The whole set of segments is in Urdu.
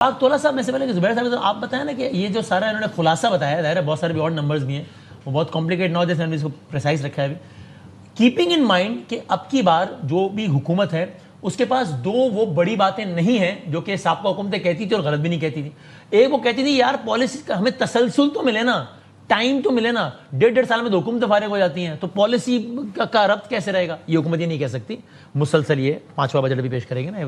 تولا صاحب میں سے پہلے کہ زبیر صاحب آپ بتائیں نا کہ یہ جو سارا انہوں نے خلاصہ بتایا ظاہر ہے بہت سارے بھی اور نمبرز بھی ہیں وہ بہت کمپلیکیٹ نہ ہو جیسے ہم نے اس کو پریسائز رکھا ہے ابھی کیپنگ ان مائنڈ کہ اب کی بار جو بھی حکومت ہے اس کے پاس دو وہ بڑی باتیں نہیں ہیں جو کہ سابقہ حکومتیں کہتی تھی اور غلط بھی نہیں کہتی تھی. ایک وہ کہتی تھی یار پالیسی کا ہمیں تسلسل تو ملے نا, ٹائم تو ملے نا, 1.5 سال میں 2 حکومتیں فارغ ہو جاتی ہیں تو پالیسی کا ربط کیسے رہے گا. یہ حکومت یہ نہیں کہہ سکتی, مسلسل یہ 5واں بجٹ بھی پیش کرے گی نا.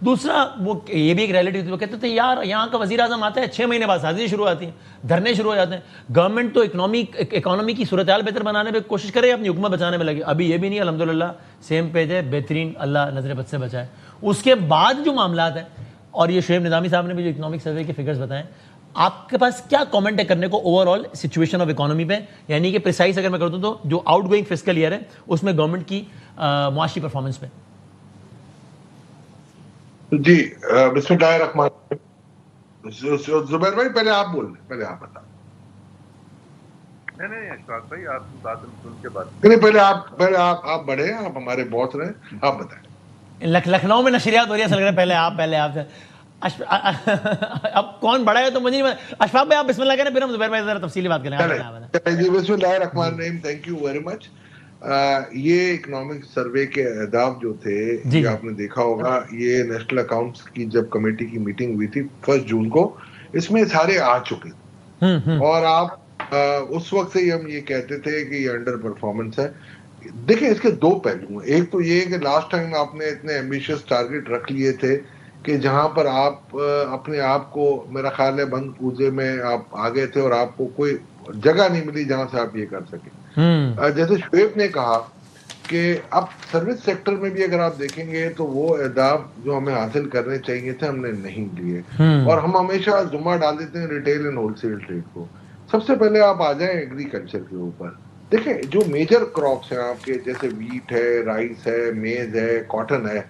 دوسرا وہ یہ بھی ایک ریئلٹی تھی, وہ کہتے تھے یار یہاں کا وزیر اعظم آتا ہے 6 مہینے بعد سازشیں شروع ہوتی ہیں, دھرنے شروع ہو جاتے ہیں. گورنمنٹ تو اکانومی کی صورتحال بہتر بنانے پہ کوشش کرے, اپنی حکومت بچانے میں لگے. ابھی یہ بھی نہیں, الحمدللہ سیم پیج ہے, بہترین, اللہ نظر بد سے بچائے. اس کے بعد جو معاملات ہیں, اور یہ شعیب نظامی صاحب نے بھی جو اکنامک سروے کے فگرز بتائیں, آپ کے پاس کیا کامنٹ ہے کرنے کو over all situation of economy پہ, یعنی کہ پریسائز اگر میں کر دوں تو جو آؤٹ گوئنگ فسکل ایئر ہے اس میں گورنمنٹ کی معاشی پرفارمنس پہ. جی بسم اللہ الرحمن الرحیم. زبیر بھائی پہلے آپ بول لیں, پہلے آپ بتائیں. نہیں اشفاق بھائی آپ کی بات سن کے بعد نہیں, پہلے آپ بڑھے ہیں, آپ ہمارے باس رہے, آپ بتائیں. لکھنؤ میں نشریات ہو رہی ہے اصل میں, پہلے آپ سے اب کون بڑا ہے تو مجھے نہیں پتا. اشفاق بھائی آپ بسم اللہ کریں, پھر ہم زبیر بھائی ذرا تفصیلی بات کریں. جی بسم اللہ الرحمن الرحیم. Thank you very much. یہ اکنامک سروے کے اہداف جو تھے یہ آپ نے دیکھا ہوگا, یہ نیشنل اکاؤنٹس کی جب کمیٹی کی میٹنگ ہوئی تھی 1 جون کو, اس میں سارے آ چکے تھے, اور آپ اس وقت سے ہی ہم یہ کہتے تھے کہ یہ انڈر پرفارمنس ہے. دیکھیں اس کے 2 پہلو ہیں. ایک تو یہ کہ لاسٹ ٹائم آپ نے اتنے ایمبیشیس ٹارگٹ رکھ لیے تھے کہ جہاں پر آپ اپنے آپ کو, میرا خیال ہے بند کوزے میں آپ آ گئے تھے اور آپ کو کوئی جگہ نہیں ملی جہاں سے آپ یہ کر سکیں. جیسے شعیب نے کہا کہ اب سروس سیکٹر میں بھی اگر آپ دیکھیں گے تو وہ اہداف جو ہمیں حاصل کرنے چاہیے تھے ہم نے نہیں لیے, اور ہم ہمیشہ ذمہ ڈال دیتے ہیں retail and wholesale trade کو. سب سے پہلے آپ آ جائیں ایگریکلچر کے اوپر. دیکھیں جو میجر کراپس ہیں آپ کے, جیسے ویٹ ہے, رائس ہے, میز ہے, کاٹن ہے,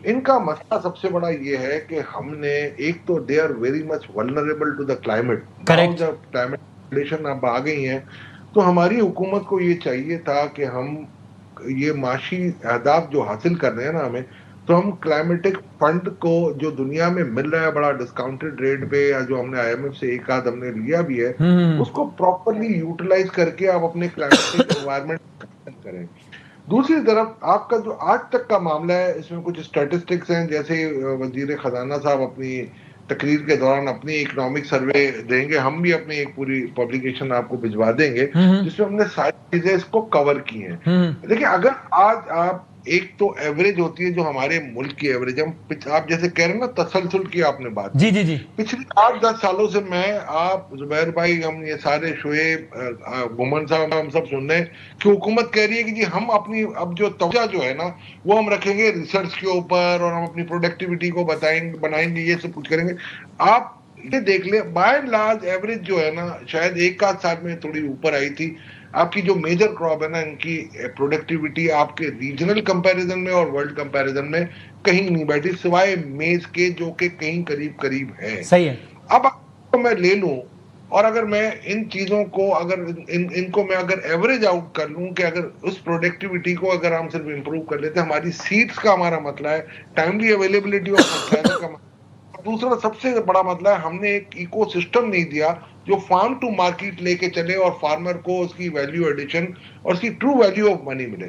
ان کا مسئلہ سب سے بڑا یہ ہے کہ ہم نے ایک تو they are very much vulnerable to the climate. Now جب کلائمیٹ کنڈیشن اب آ گئی ہیں تو ہماری حکومت کو یہ چاہیے تھا کہ ہم یہ معاشی اہداف جو حاصل کر رہے ہیں نا ہمیں, تو ہم کلائمیٹک فنڈ کو جو دنیا میں مل رہا ہے بڑا ڈسکاؤنٹڈ ریٹ پہ, یا جو ہم نے آئی ایم ایف سے ایک آدھ ہم نے لیا بھی ہے, اس کو پراپرلی یوٹیلائز کر کے آپ اپنے کلائمیٹک انوائرمنٹ کریں. دوسری طرف آپ کا جو آج تک کا معاملہ ہے, اس میں کچھ اسٹیٹسٹکس ہیں, جیسے وزیر خزانہ صاحب اپنی تقریر کے دوران اپنی اکنامک سروے دیں گے, ہم بھی اپنی ایک پوری پبلیکیشن آپ کو بھجوا دیں گے جس میں ہم نے ساری چیزیں اس کو کور کی ہیں. دیکھیں اگر آج آپ ایک تو ایوریج ہوتی ہے جو ہمارے ملک کی ایوریج, آپ جیسے کہہ رہے ہیں نا تسلسل کی آپ نے بات کی, پچھلے 8-10 سالوں سے میں, آپ زبیر بھائی, ہم یہ سارے شعیب, گمن صاحب, ہم سب سن رہے ہیں کہ حکومت کہہ رہی ہے کہ جی ہم اپنی اب جو توجہ جو ہے نا وہ ہم رکھیں گے ریسرچ کے اوپر, اور ہم اپنی پروڈکٹیوٹی کو بنائیں گے, یہ سب کچھ کریں گے. آپ یہ دیکھ لیں بائی اینڈ لارج ایوریج جو ہے نا شاید 1-8 سال میں تھوڑی اوپر آئی تھی. آپ کی جو میجر کراپ ہے نا, ان کی پروڈکٹیوٹی آپ کے ریجنل کمپیریزن میں اور ورلڈ کمپیریزن میں کہیں نہیں بیٹھی, سوائے میز کے جو کہ کہیں قریب ہے. صحیح ہے. اب میں لے لوں, اور اگر میں ان چیزوں کو ان کو میں اگر ایوریج آؤٹ کر لوں کہ اگر اس پروڈکٹیوٹی کو اگر ہم صرف امپروو کر لیتے, ہماری سیٹس کا ہمارا مسئلہ ہے, ٹائملی اویلیبلٹی آف فرٹیلائزر کا مسئلہ. دوسرا سب سے بڑا مسئلہ ہے ہم نے ایک ایکو سسٹم نہیں دیا جو فارم ٹو مارکیٹ لے کے چلے اور فارمر کو اس کی ویلیو ایڈیشن اور اس کی ٹرو ویلیو آف منی ملے.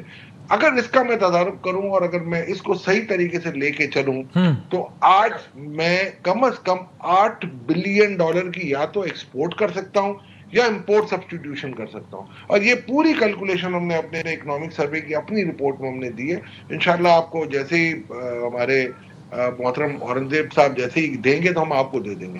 اگر اس کا میں تدارک کروں اور اگر میں اس کو صحیح طریقے سے لے کے چلوں تو آج میں کم از کم $8 بلین کی یا تو ایکسپورٹ کر سکتا ہوں یا امپورٹ سبسٹیٹیوشن کر سکتا ہوں. اور یہ پوری کیلکولیشن ہم نے اپنے اکنامک سروے کی اپنی رپورٹ میں ہم نے دی ہے. انشاءاللہ آپ کو جیسے ہی ہمارے محترم اورنگزیب صاحب جیسے ہی دیں گے تو ہم آپ کو دے دیں گے.